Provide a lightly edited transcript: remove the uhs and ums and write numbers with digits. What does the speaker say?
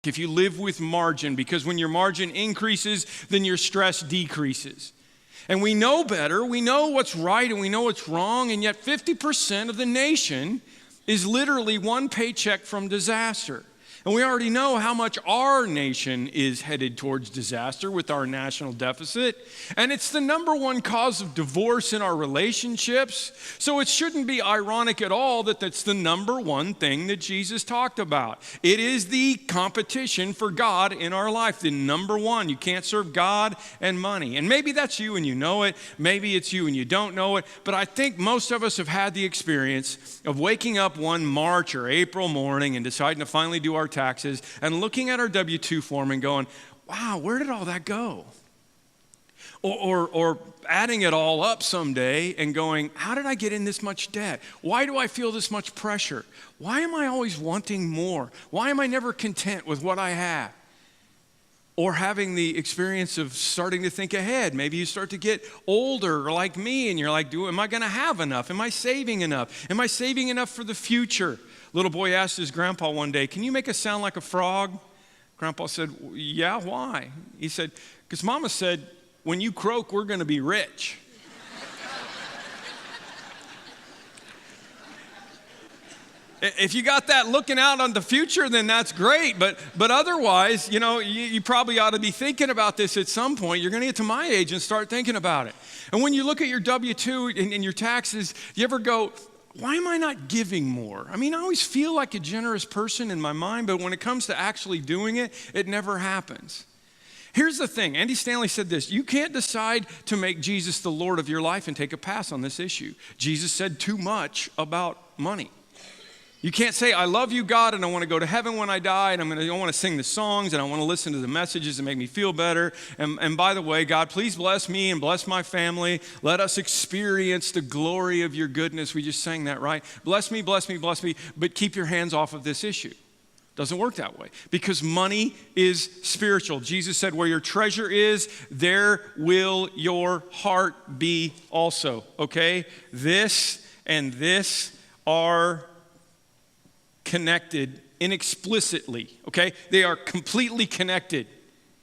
if you live with margin, because when your margin increases, then your stress decreases. And we know better, we know what's right and we know what's wrong, and yet 50% of the nation is literally one paycheck from disaster. And we already know how much our nation is headed towards disaster with our national deficit. And it's the number one cause of divorce in our relationships. So it shouldn't be ironic at all that that's the number one thing that Jesus talked about. It is the competition for God in our life, the number one. You can't serve God and money. And maybe that's you and you know it. Maybe it's you and you don't know it. But I think most of us have had the experience of waking up one March or April morning and deciding to finally do our taxes and looking at our W-2 form and going, wow, where did all that go? Or adding it all up someday and going, how did I get in this much debt? Why do I feel this much pressure? Why am I always wanting more? Why am I never content with what I have? Or having the experience of starting to think ahead. Maybe you start to get older like me and you're like, am I going to have enough? Am I saving enough? Am I saving enough for the future? Little boy asked his grandpa one day, can you make us sound like a frog? Grandpa said, yeah, why? He said, because Mama said, when you croak, we're going to be rich. If you got that looking out on the future, then that's great. But otherwise, you probably ought to be thinking about this at some point. You're going to get to my age and start thinking about it. And when you look at your W-2 and your taxes, you ever go, why am I not giving more? I mean, I always feel like a generous person in my mind, but when it comes to actually doing it, it never happens. Here's the thing. Andy Stanley said this. You can't decide to make Jesus the Lord of your life and take a pass on this issue. Jesus said too much about money. You can't say, I love you, God, and I want to go to heaven when I die, and I want to sing the songs, and I want to listen to the messages that make me feel better. And by the way, God, please bless me and bless my family. Let us experience the glory of your goodness. We just sang that, right? Bless me, bless me, bless me, but keep your hands off of this issue. Doesn't work that way because money is spiritual. Jesus said, where your treasure is, there will your heart be also, okay? This and this are connected inexplicitly, okay? They are completely connected.